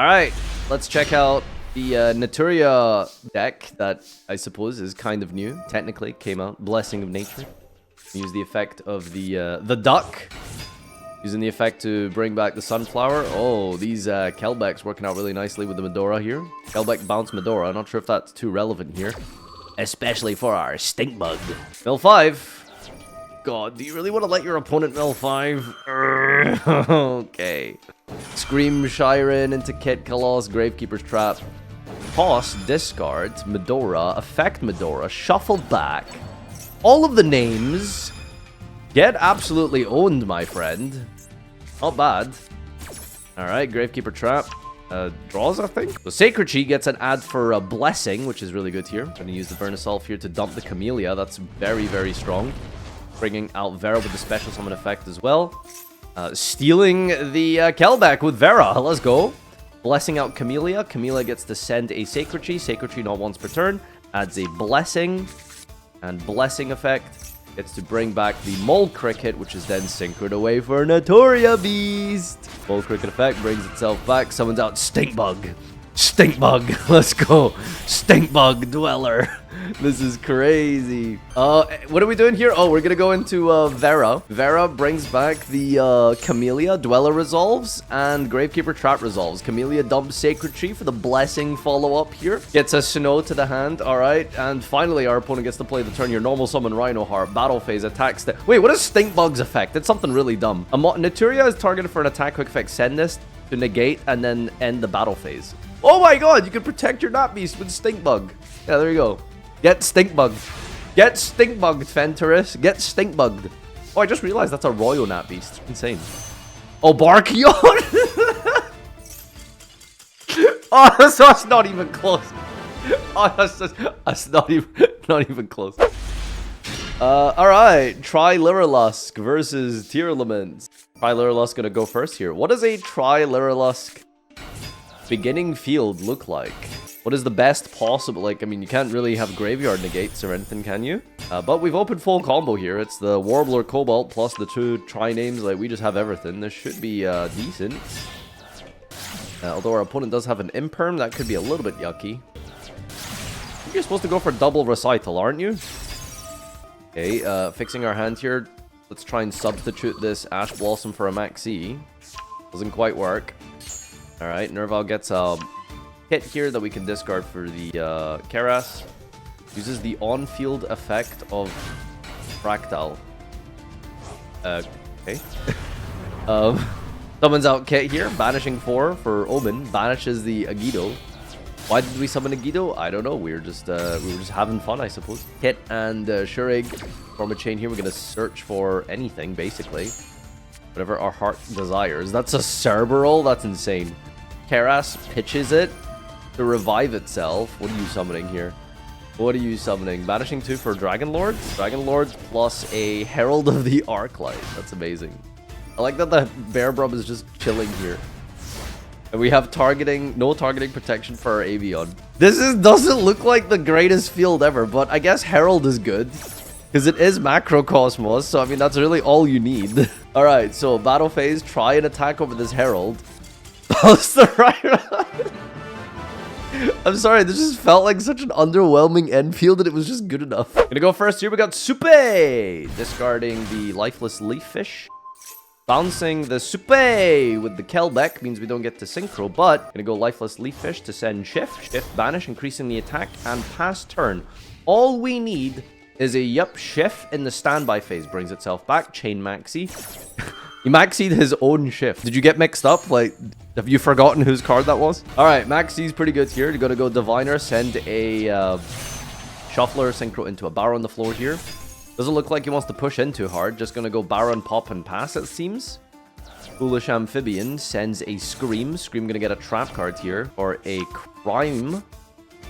Alright, let's check out the Naturia deck that I suppose is kind of new. Technically, came out. Blessing of Nature. Use the effect of the duck. Using the effect to bring back the sunflower. Oh, these Kelbecks working out really nicely with the Medora here. Kelbeck bounce Medora. Not sure if that's too relevant here. Especially for our stink bug. Mill 5. God, do you really want to let your opponent mill 5? Okay. Scream Shiren into Kit Kalos, Gravekeeper's Trap. Toss, discard, Medora, effect Medora, shuffle back. All of the names. Get absolutely owned, my friend. Not bad. Alright, Gravekeeper Trap. Draws, I think. So Sacred Chi gets an ad for a Blessing, which is really good here. I'm going to use the Vernisolf here to dump the Camellia. That's very, very strong. Bringing out Vera with the special summon effect as well. Stealing the Kelbeck with Vera. Let's go. Blessing out Camellia. Camellia gets to send a Sacred Chi. Sacred Chi not once per turn. Adds a Blessing. And Blessing effect. Gets to bring back the Mole Cricket, which is then synchroned away for Naturia Beast. Mole Cricket effect brings itself back. Summons out Stinkbug. Stinkbug. Let's go. Stinkbug Dweller. This is crazy. What are we doing here? Oh, we're gonna go into Vera. Vera brings back the Camellia. Dweller resolves. And Gravekeeper Trap resolves. Camellia dumps Sacred Tree for the Blessing follow-up here. Gets a Snow to the hand. Alright. And finally, our opponent gets to play the turn your normal summon Rhino Heart. Battle phase attacks. Wait, what is Stinkbug's effect? It's something really dumb. Naturia is targeted for an attack quick effect. Send this to negate and then end the battle phase. Oh my god, you can protect your Nat Beast with Stinkbug. Yeah, there you go. Get Stinkbugged. Get Stinkbugged, Fenturus. Get Stinkbugged. Oh, I just realized that's a Royal Nat Beast. Insane. Oh, Barkion! Oh, that's not even close. Oh, that's not even close. Alright. Tri-Lyrilusk versus Tearlaments. Tri-Lyrilusk gonna go first here. What does a Tri-Lyrilusk beginning field look like? What is the best possible? Like, I mean, you can't really have graveyard negates or anything, can you? But we've opened full combo here. It's the Warbler Cobalt plus the 2 tri-names. Like, we just have everything. This should be decent. Although our opponent does have an Imperm, that could be a little bit yucky. You're supposed to go for double Recital, aren't you? Okay, fixing our hand here. Let's try and substitute this Ash Blossom for a Maxi. Doesn't quite work. Alright, Nerval gets a hit here that we can discard for the Keras. Uses the on-field effect of Fractal. Okay. Summons out Kit here, banishing 4 for Omen. Banishes the Yugioh. Why did we summon Yugioh? I don't know. We were just having fun, I suppose. Kit and Shurig form a chain here. We're gonna search for anything, basically. Whatever our heart desires. That's a Cerberol? That's insane. Keras pitches it to revive itself. What are you summoning here? What are you summoning? Banishing 2 for Dragon Lord? Dragon Lord plus a Herald of the Arclight. That's amazing. I like that the Bear Brub is just chilling here. And we have no targeting protection for our Avion. This doesn't look like the greatest field ever, but I guess Herald is good. Because it is Macrocosmos, so I mean, that's really all you need. Alright, so battle phase, try and attack over this Herald. That's the right. I'm sorry, this just felt like such an underwhelming end field and it was just good enough. Gonna go first here, we got Supe! Discarding the Lifeless Leaf Fish. Bouncing the Supe with the Kelbeck means we don't get to Synchro, but gonna go Lifeless Leaf Fish to send Shift. Shift Banish, increasing the attack and pass turn. All we need is a Shift in the standby phase. Brings itself back. Chain Maxi. He maxied his own Shift. Did you get mixed up? Like, have you forgotten whose card that was? Alright, Maxi's pretty good here. You're gonna go Diviner, send a Shuffler Synchro into a Barrow on the floor here. Doesn't look like he wants to push in too hard. Just gonna go Baron, Pop, and Pass, it seems. Foolish Amphibian sends a Scream. Scream gonna get a trap card here. Or a Crime.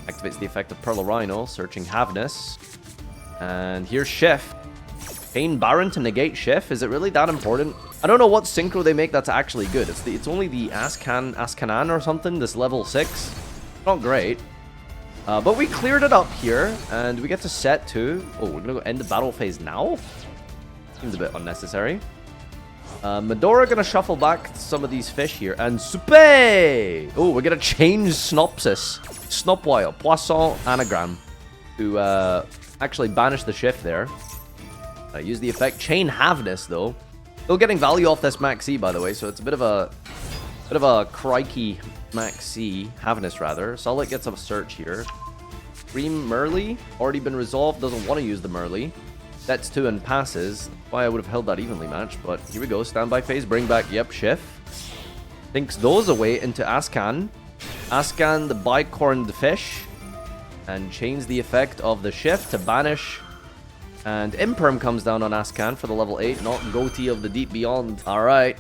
Activates the effect of Pearl Rhino. Searching Havness. And here's Shift. Pain Baron to negate Shift. Is it really that important? I don't know what synchro they make that's actually good. It's only the Askanan or something, this level 6. Not great. But we cleared it up here, and we get to set 2. Oh, we're gonna go end the battle phase now? Seems a bit unnecessary. Medora gonna shuffle back some of these fish here. And Soupe! Oh, we're gonna change Snopsis. Snopwile, Poisson, Anagram. To actually banish the shift there. Use the effect. Chain Havness, though. Still getting value off this Max C, by the way, so it's a bit of a crikey Max C. Havness, rather. Solid gets a search here. Scream Merly. Already been resolved. Doesn't want to use the Merly. Sets 2 and passes. Why I would have held that evenly matched, but here we go. Standby phase. Bring back, yep, Shift. Thinks those away into Ascan. Ascan, the bicorned fish. And chains the effect of the Shift to banish. And Imperm comes down on Ascan for the level 8. Not Goatee of the Deep Beyond. Alright.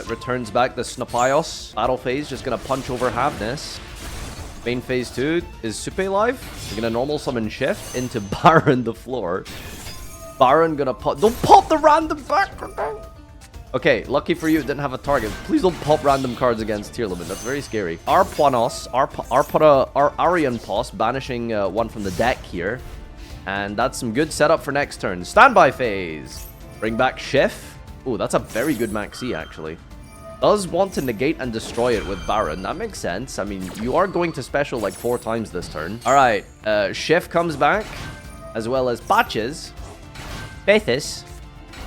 Returns back the Snapios. Battle phase. Just gonna punch over Havness. Main phase 2 is Supe live. We're gonna normal summon Shift into Baron the floor. Baron gonna pop. Don't pop the random back. Okay, lucky for you, it didn't have a target. Please don't pop random cards against Tearlaments. That's very scary. Arponos, Arian Pos, banishing one from the deck here. And that's some good setup for next turn. Standby phase. Bring back Shift. Oh, that's a very good Maxi, actually. Does want to negate and destroy it with Baron. That makes sense. I mean, you are going to special like 4 times this turn. Alright, Shift comes back. As well as Patches. Bethis.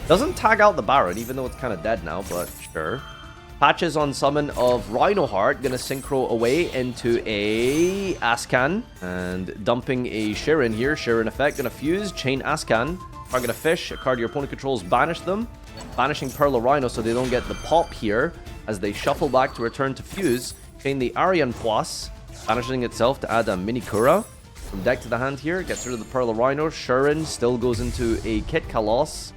Doesn't tag out the Baron, even though it's kind of dead now, but sure. Patches on summon of Rhino Heart. Gonna synchro away into a Ascan. And dumping a Shirin here. Shirin effect. Gonna fuse. Chain Ascan. Target a fish. A card your opponent controls. Banish them. Banishing Pearl Rhino so they don't get the pop here. As they shuffle back to return to fuse. Chain the Arian Pois. Banishing itself to add a Mini Kura. From deck to the hand here. Gets rid of the Pearl Rhino. Shirin still goes into a Kit Kalos.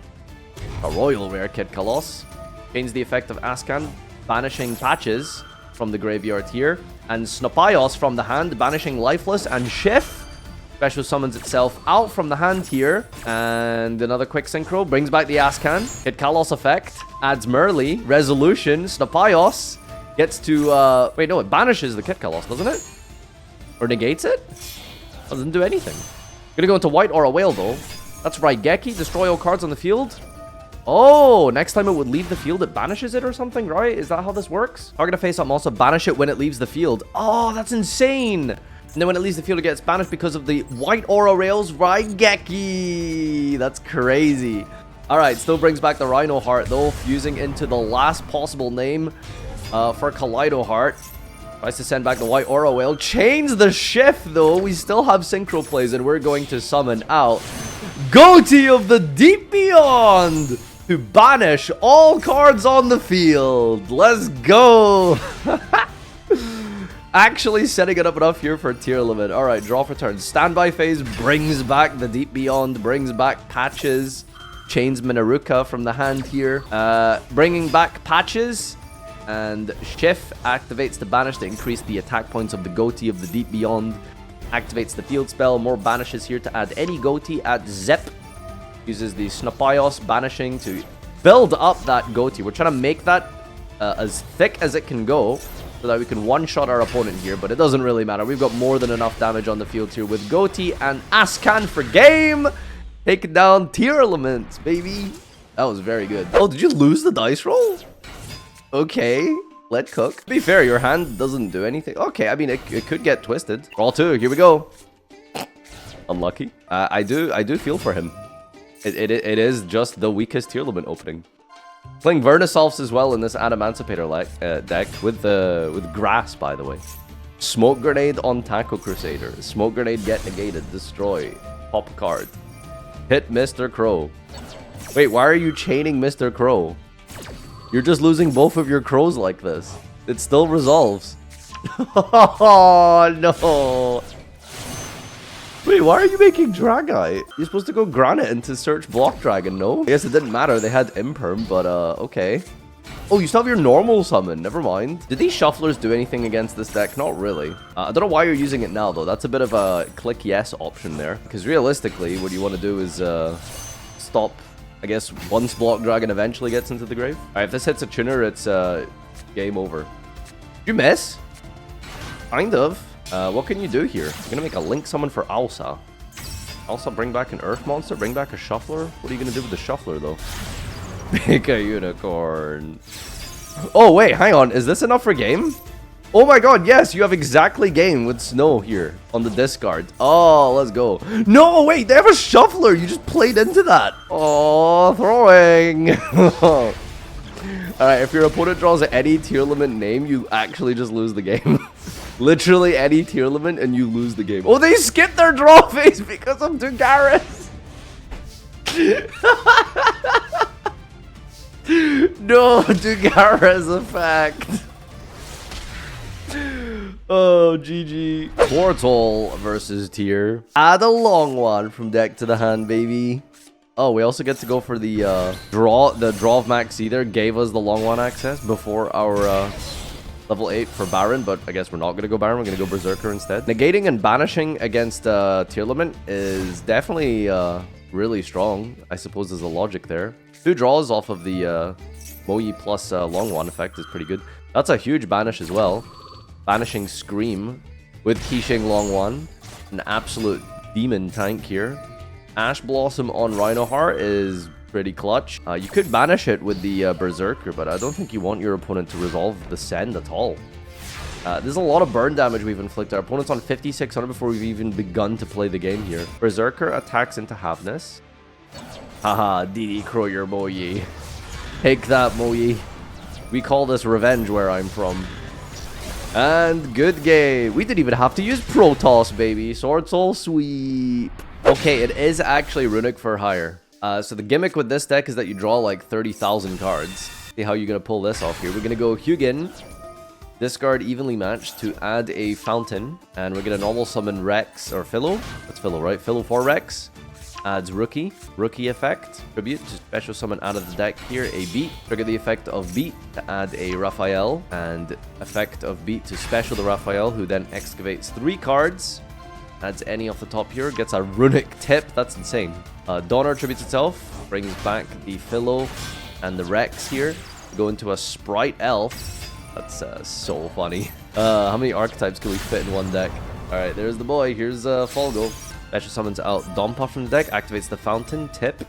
A royal rare Kit Kalos. Changes the effect of Ascan. Banishing Patches from the graveyard here. And Snapios from the hand. Banishing Lifeless and Shift. Special summons itself out from the hand here. And another quick synchro. Brings back the Ascan. Kit Kalos effect. Adds Merly. Resolution. Snapios. Gets to... wait, no. It banishes the Kit Kalos, doesn't it? Or negates it? Doesn't do anything. Gonna go into white or a whale, though. That's Raigeki. Destroy all cards on the field. Oh, next time it would leave the field, it banishes it or something, right? Is that how this works? Target a face-up, also banish it when it leaves the field. Oh, that's insane. And then when it leaves the field, it gets banished because of the white aura rails Raigeki. That's crazy. All right, still brings back the Rhino Heart, though, fusing into the last possible name for Kaleido Heart. Tries to send back the white aura whale. Chains the Shift, though. We still have synchro plays, and we're going to summon out Goatee of the Deep Beyond to banish all cards on the field. Let's go. Actually setting it up enough here for Tearlaments. All right, draw for turn. Standby phase brings back the Deep Beyond, brings back Patches, chains Minaruka from the hand here, bringing back Patches, and Shift activates to banish to increase the attack points of the Goatee of the Deep Beyond. Activates the field spell. More banishes here to add any Goatee at Zep. Uses the Snapios banishing to build up that Goatee. We're trying to make that as thick as it can go so that we can one-shot our opponent here, but it doesn't really matter. We've got more than enough damage on the field here with Goatee and Ascan for game. Taking down Tearlaments, baby. That was very good. Oh, did you lose the dice roll? Okay. Let cook. To be fair, your hand doesn't do anything. Okay, I mean, it could get twisted. Draw 2. Here we go. Unlucky. I do feel for him. It is just the weakest Tearlaments opening. Playing Vernisolfs as well in this Adamancipator deck with grass, by the way. Smoke Grenade on Taco Crusader. Smoke Grenade get negated. Destroy. Pop card. Hit Mr. Crow. Wait, why are you chaining Mr. Crow? You're just losing both of your crows like this. It still resolves. Oh, no. Wait, why are you making Dragite? You're supposed to go Granite into search Block Dragon, no? I guess it didn't matter. They had Imperm, but okay. Oh, you still have your normal summon. Never mind. Did these Shufflers do anything against this deck? Not really. I don't know why you're using it now, though. That's a bit of a click yes option there. Because realistically, what you want to do is stop... I guess once Block Dragon eventually gets into the grave. Alright, if this hits a tuner, it's game over. Did you miss? Kind of. What can you do here? You're gonna make a Link summon for Alsa. Alsa, bring back an Earth monster? Bring back a Shuffler? What are you gonna do with the Shuffler, though? Pick a unicorn. Oh, wait, hang on. Is this enough for game? Oh my god, yes, you have exactly game with snow here on the discard. Oh, let's go. No, wait, they have a shuffler. You just played into that. Oh, throwing. Alright, if your opponent draws any Tearlament name, you actually just lose the game. Literally any Tearlament and you lose the game. Oh, they skipped their draw phase because of Dugaris. No, Dugaris effect. Oh, GG. Portal versus Tear. Add a long one from deck to the hand, baby. Oh, we also get to go for the draw. The draw of Max either gave us the long one access before our level 8 for Baron, but I guess we're not going to go Baron. We're going to go Berserker instead. Negating and banishing against Tearlament is definitely really strong. I suppose there's a logic there. 2 draws off of the Moyi plus long one effect is pretty good. That's a huge banish as well. Banishing Scream with Qixing long one. An absolute demon tank here. Ash Blossom on Rhinoheart is pretty clutch. You could banish it with the Berserker, but I don't think you want your opponent to resolve the send at all. There's a lot of burn damage we've inflicted. Our opponent's on 5,600 before we've even begun to play the game here. Berserker attacks into Halfness. Haha, DD Crow your Moyi. Take that, Moyi. We call this revenge where I'm from. And good game. We didn't even have to use Protoss, baby. Sword Soul Sweep. Okay, it is actually Runic for hire. So the gimmick with this deck is that you draw like 30,000 cards. See how you're going to pull this off here. We're going to go Hugin. Discard evenly matched to add a Fountain. And we're going to normal summon Rex or Philo. That's Philo, right? Philo for Rex. Adds Rookie. Rookie effect. Tribute to special summon out of the deck here a Beat. Trigger the effect of Beat to add a Raphael. And effect of Beat to special the Raphael, who then excavates 3 cards. Adds any off the top here. Gets a Runic tip. That's insane. Donner tributes itself. Brings back the Philo and the Rex here. Go into a Sprite Elf. That's so funny. How many archetypes can we fit in one deck? Alright, there's the boy. Here's FarfaYGO. Special summons out Dompa from the deck. Activates the Fountain. Tip.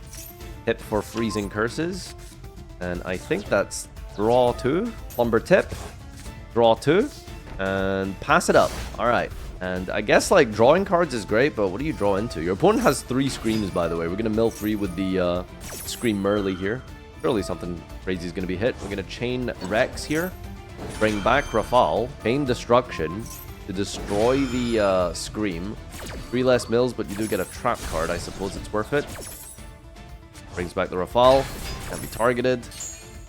Tip for freezing curses. And I think that's draw 2. Plumber tip. Draw 2. And pass it up. Alright. And I guess like drawing cards is great, but what do you draw into? Your opponent has 3 Screams, by the way. We're going to mill 3 with the Scream Merly here. Surely something crazy is going to be hit. We're going to chain Rex here. Bring back Rafal. Chain Destruction to destroy the Scream. 3 less mills, but you do get a trap card. I suppose it's worth it. Brings back the Rafal. Can be targeted.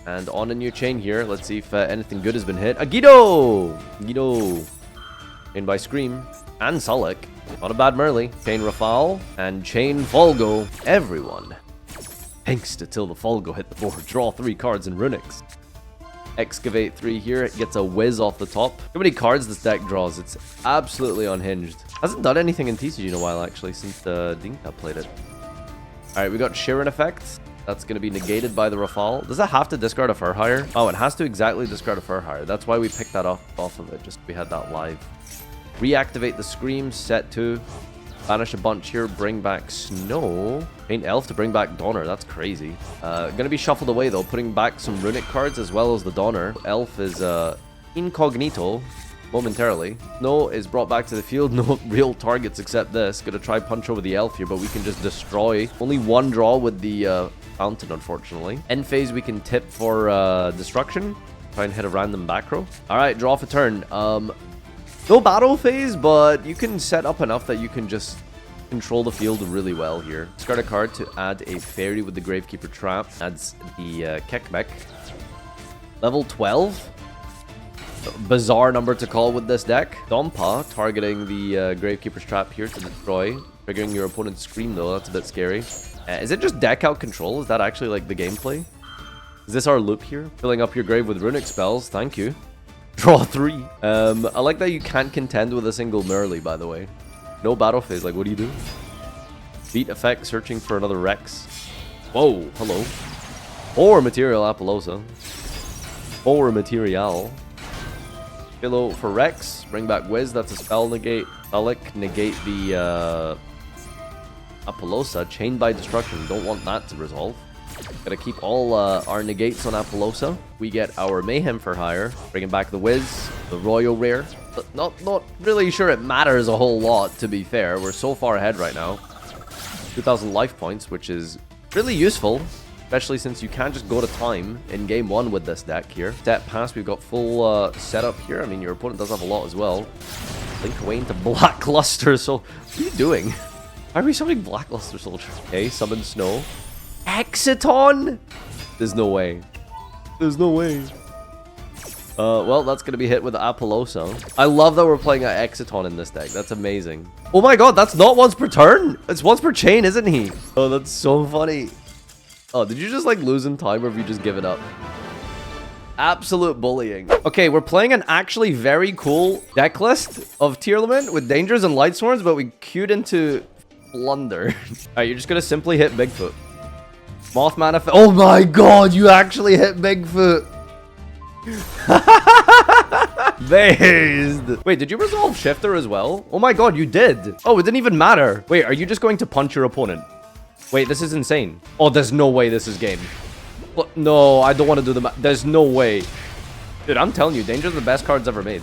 And on a new chain here. Let's see if anything good has been hit. A Yugioh! Yugioh. Chain by Scream. And Sullik. Not a bad Merly. Chain Rafal. And chain FarfaYGO. Everyone. Thanks to till the FarfaYGO hit the board. Draw 3 cards in Runics. Excavate 3 here. It gets a whiz off the top. How many cards this deck draws? It's absolutely unhinged. Hasn't done anything in TCG in a while, actually, since Dinka played it. Alright, we got Shirin effect. That's going to be negated by the Rafal. Does it have to discard a Furhire? Oh, it has to exactly discard a Furhire. That's why we picked that off of it. Just we had that live. Reactivate the Scream. Set 2. Banish a bunch here. Bring back Snow. Paint Elf to bring back Donner. That's crazy. Gonna be shuffled away, though. Putting back some Runic cards as well as the Donner. Elf is incognito momentarily. Snow is brought back to the field. No real targets except this. Gonna try punch over the Elf here, but we can just destroy. Only 1 draw with the Fountain, unfortunately. End phase, we can tip for destruction. Try and hit a random back row. Alright, draw for turn. No battle phase, but you can set up enough that you can just control the field really well here. Discard a card to add a fairy with the Gravekeeper Trap. Adds the Kekmek. Level 12. Bizarre number to call with this deck. Dompa targeting the Gravekeeper's Trap here to destroy. Triggering your opponent's Scream, though. That's a bit scary. Is it just deck out control? Is that actually like the gameplay? Is this our loop here? Filling up your grave with Runic spells. Thank you. Draw 3. I like that you can't contend with a single Merly, by the way. No battle phase. Like, what do you do? Beat effect, searching for another Rex. Whoa, hello. 4 Material Apollosa. 4 Material. Philo for Rex. Bring back Wiz. That's a spell negate. Sullik, negate the Apollosa. Chained by Destruction. Don't want that to resolve. Gotta keep all our negates on Apollosa. We get our Mayhem for hire, bringing back the Wiz, the Royal Rare. But not really sure it matters a whole lot, to be fair. We're so far ahead right now. 2,000 life points, which is really useful, especially since you can't just go to time in game 1 with this deck here. Step past, we've got full setup here. I mean, your opponent does have a lot as well. Link away into Blackluster, so what are you doing? Why are we summoning Blackluster Soldier? Okay, summon Snow. Exiton? There's no way. There's no way. Well, that's gonna be hit with Apollosa. I love that we're playing an Exiton in this deck. That's amazing. Oh my god, that's not once per turn. It's once per chain, isn't he? Oh, that's so funny. Oh, did you just like lose in time or have you just given up? Absolute bullying. Okay, we're playing an actually very cool deck list of Tearlament with Dangers and Light Swords, but we queued into Blunder. Alright, you're just gonna simply hit Bigfoot. Moth Manifest. Oh my god, you actually hit Bigfoot. Based. Wait, did you resolve Shifter as well? Oh my god, you did. Oh, it didn't even matter. Wait, are you just going to punch your opponent? Wait, this is insane. Oh, there's no way this is game. What? No, I don't want to do the there's no way. Dude, I'm telling you, Danger's the best cards ever made.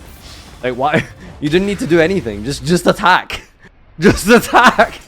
Like, why? You didn't need to do anything. Just attack. Just attack.